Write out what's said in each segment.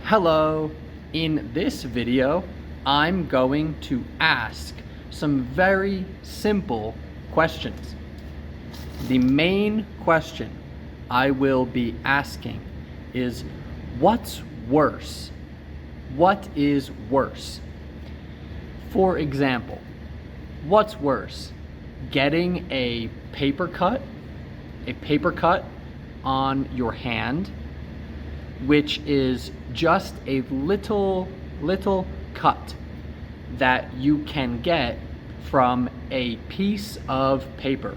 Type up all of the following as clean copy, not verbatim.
Hello, in this video, I'm going to ask some very simple questions. The main question I will be asking is, what's worse? What is worse? For example, what's worse? Getting a paper cut on your hand, which is just a little cut that you can get from a piece of paper.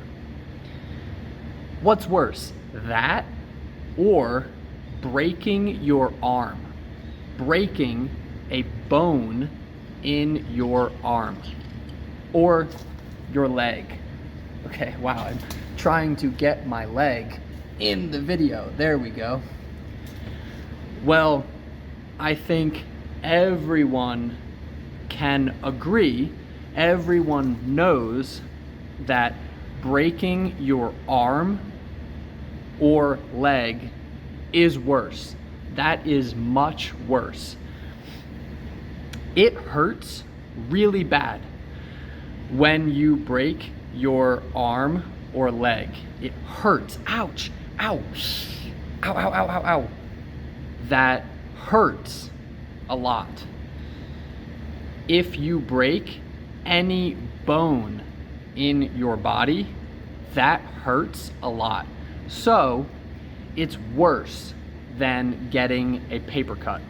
What's worse, that or breaking your arm, breaking a bone in your arm or your leg? Okay, wow, I'm trying to get my leg in the video. There we go. Well, I think everyone can agree, everyone knows that breaking your arm or leg is worse. That is much worse. It hurts really bad when you break your arm or leg. It hurts. Ouch, ow, ow, ow, ow, ow, ow. That hurts a lot. If you break any bone in your body, that hurts a lot. So it's worse than getting a paper cut.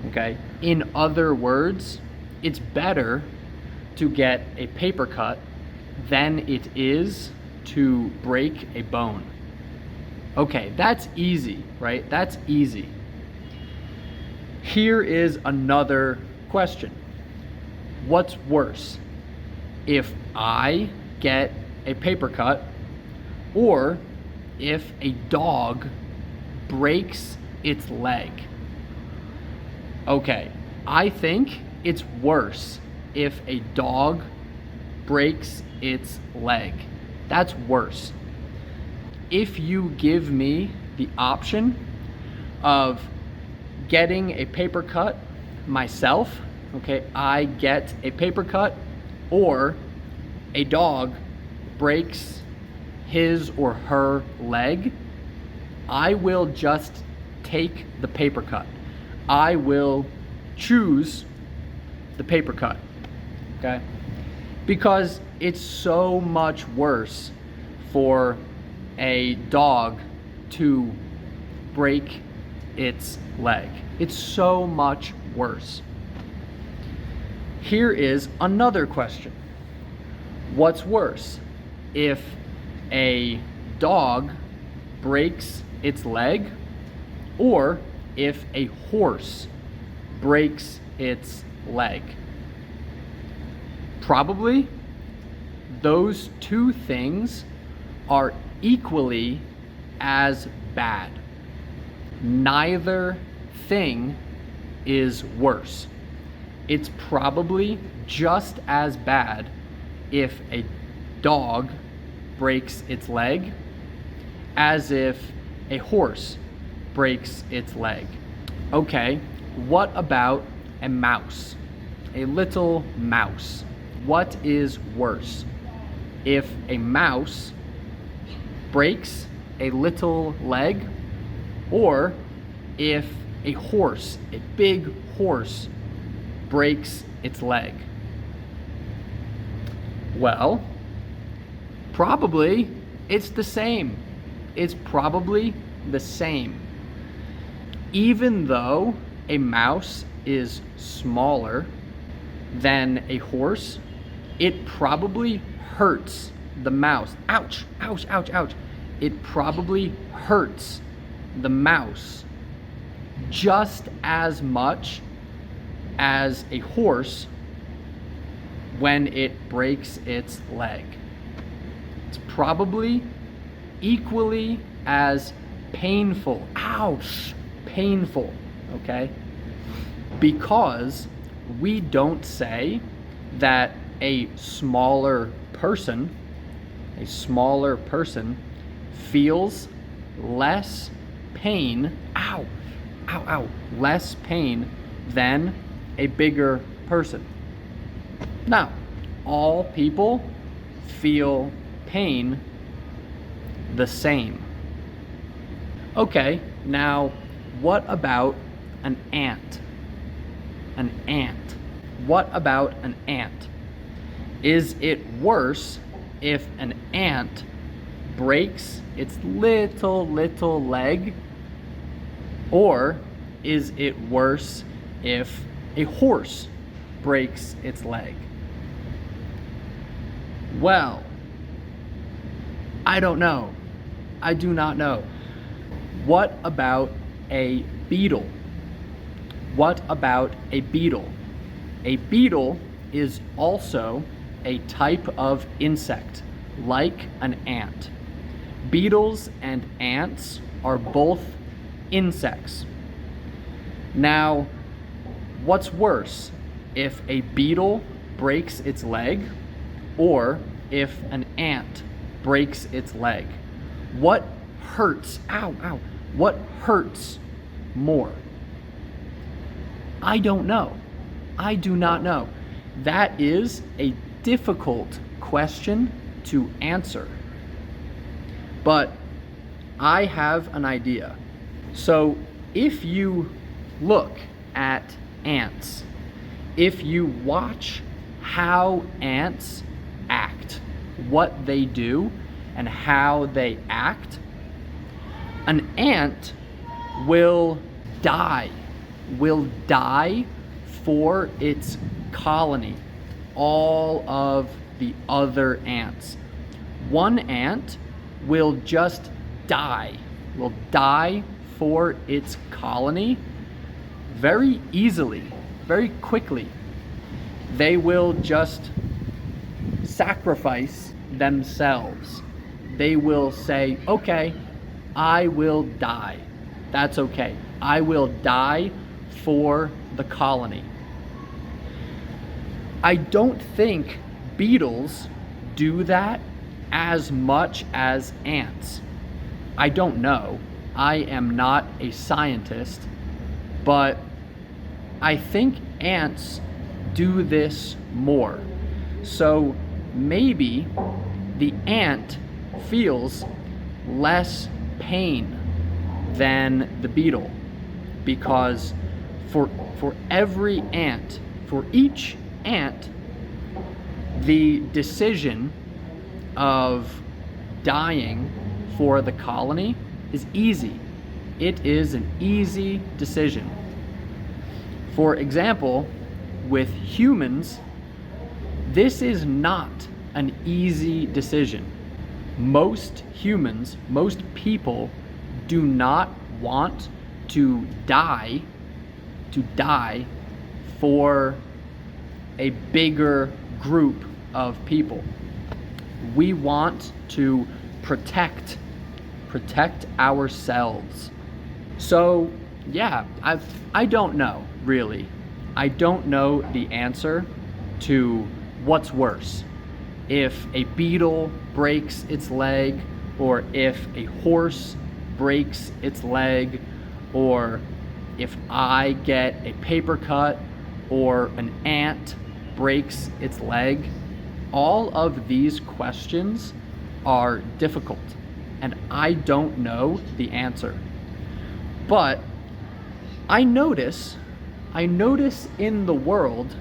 Okay? In other words, it's better to get a paper cut than it is to break a bone. Okay, that's easy, right? That's easy. Here is another question. What's worse? If I get a paper cut or if a dog breaks its leg? Okay, I think it's worse if a dog breaks its leg. That's worse. If you give me the option of getting a paper cut myself, okay, I get a paper cut, or a dog breaks his or her leg, I will just take the paper cut. I will choose the paper cut, okay? Because it's so much worse for a dog to break its leg. It's so much worse. Here is another question. What's worse? If a dog breaks its leg or if a horse breaks its leg? Probably those two things are equally as bad. Neither thing is worse. It's probably just as bad if a dog breaks its leg as if a horse breaks its leg. Okay, what about a mouse? A little mouse. What is worse? If a mouse breaks a little leg, or if a horse, a big horse, breaks its leg? Well, probably it's the same. It's probably the same. Even though a mouse is smaller than a horse, it probably hurts the mouse. Ouch, ouch, ouch, ouch. It probably hurts the mouse just as much as a horse when it breaks its leg. It's probably equally as painful. Ouch, painful, okay? Because we don't say that a smaller person feels less pain, less pain than a bigger person. Now, all people feel pain the same. Okay, now what about an ant? An ant. What about an ant? Is it worse if an ant breaks its little leg? Or is it worse if a horse breaks its leg? Well, I don't know. I do not know. What about a beetle? What about a beetle? A beetle is also a type of insect, like an ant. Beetles and ants are both insects. Now, what's worse, if a beetle breaks its leg or if an ant breaks its leg? What hurts? What hurts more? I don't know. I do not know. That is a difficult question to answer. But I have an idea. So if you look at ants, if you watch how ants act, what they do and how they act, an ant will die for its colony, all of the other ants. One ant will just die, for its colony very easily, very quickly. They will just sacrifice themselves. They will say, okay, I will die. That's okay. I will die for the colony. I don't think beetles do that as much as ants. I don't know. I am not a scientist, but I think ants do this more. So maybe the ant feels less pain than the beetle, because for every ant, for each ant, the decision of dying for the colony is easy. It is an easy decision. For example, with humans, this is not an easy decision. Most humans, most people do not want to die for a bigger group of people. We want to protect ourselves. So yeah, I don't know, really. I don't know the answer to what's worse. If a beetle breaks its leg, or if a horse breaks its leg, or if I get a paper cut, or an ant breaks its leg. All of these questions are difficult, and I don't know the answer. But I notice in the world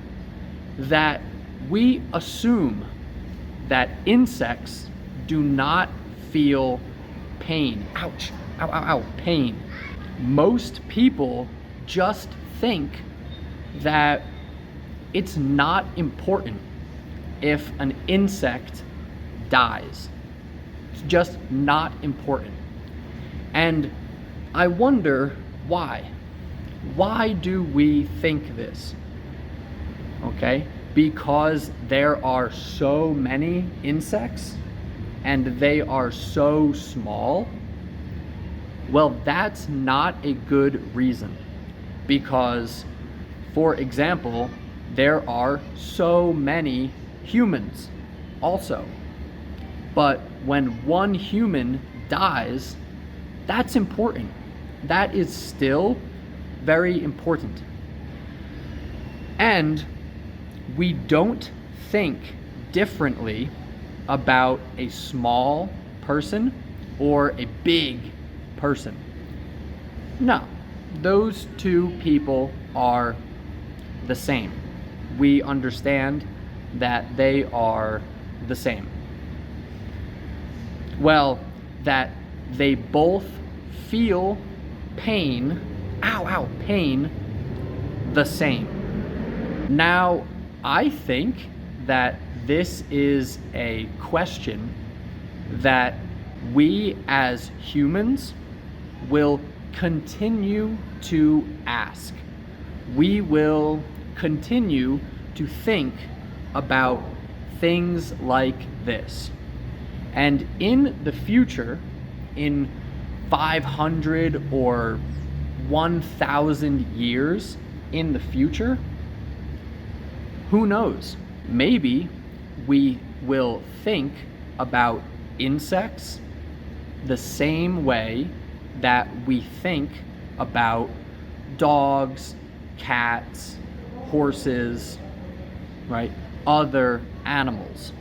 that we assume that insects do not feel pain. Ouch, pain. Most people just think that it's not important if an insect dies. It's just not important. And I wonder why. Why do we think this? Okay, because there are so many insects and they are so small? Well, that's not a good reason, because, for example, there are so many humans also. But when one human dies, that's important. That is still very important. And we don't think differently about a small person or a big person. No, those two people are the same. We understand that they are the same. Well, that they both feel pain, pain, the same. Now, I think that this is a question that we as humans will continue to ask. We will continue to think about things like this. And in the future, in 500 or 1,000 years in the future, who knows? Maybe we will think about insects the same way that we think about dogs, cats, horses, right? Other animals.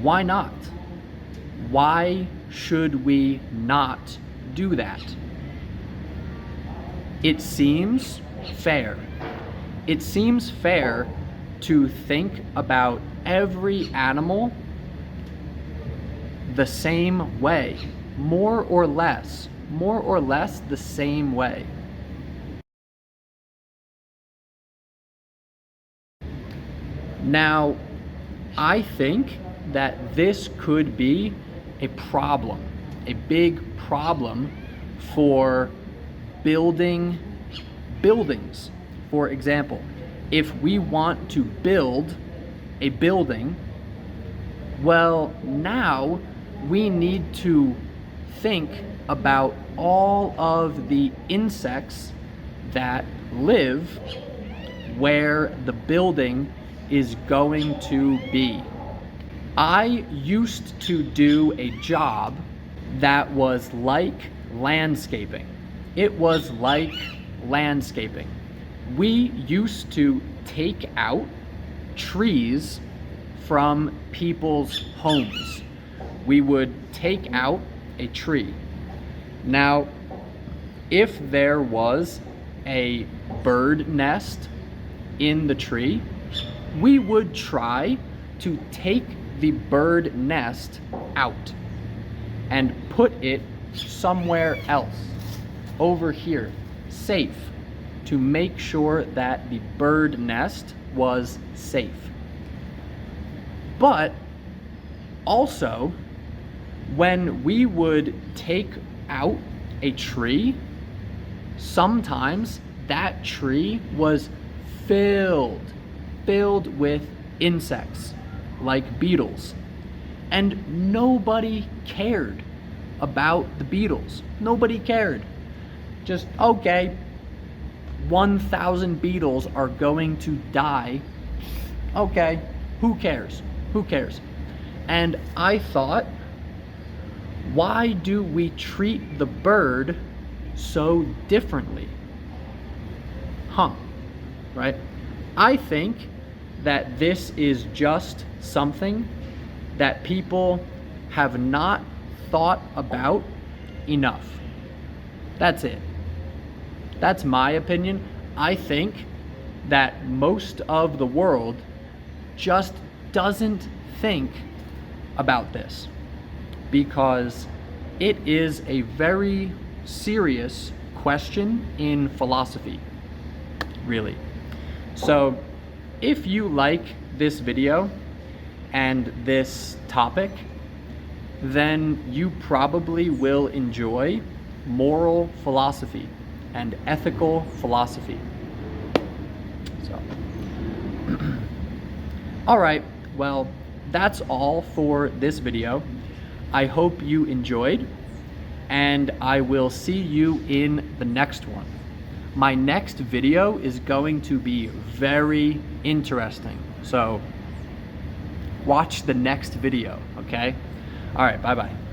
Why not? Why should we not do that? It seems fair. It seems fair to think about every animal the same way, more or less the same way. Now, I think that this could be a problem, a big problem for building buildings. For example, if we want to build a building, well, now we need to think about all of the insects that live where the building is going to be. I used to do a job that was like landscaping. It was like landscaping. We used to take out trees from people's homes. We would take out a tree. Now, if there was a bird nest in the tree, we would try to take the bird nest out and put it somewhere else, over here, safe, to make sure that the bird nest was safe. But also, when we would take out a tree, sometimes that tree was filled with insects, like beetles. And nobody cared about the beetles. Nobody cared. Just, okay, 1,000 beetles are going to die. Okay, who cares? Who cares? And I thought, why do we treat the bird so differently? Right? I think that this is just something that people have not thought about enough. That's it. That's my opinion. I think that most of the world just doesn't think about this because it is a very serious question in philosophy, really. So if you like this video and this topic, then you probably will enjoy moral philosophy and ethical philosophy. So, all right, well, that's all for this video. I hope you enjoyed, and I will see you in the next one. My next video is going to be very interesting, so watch the next video, okay? All right, bye-bye.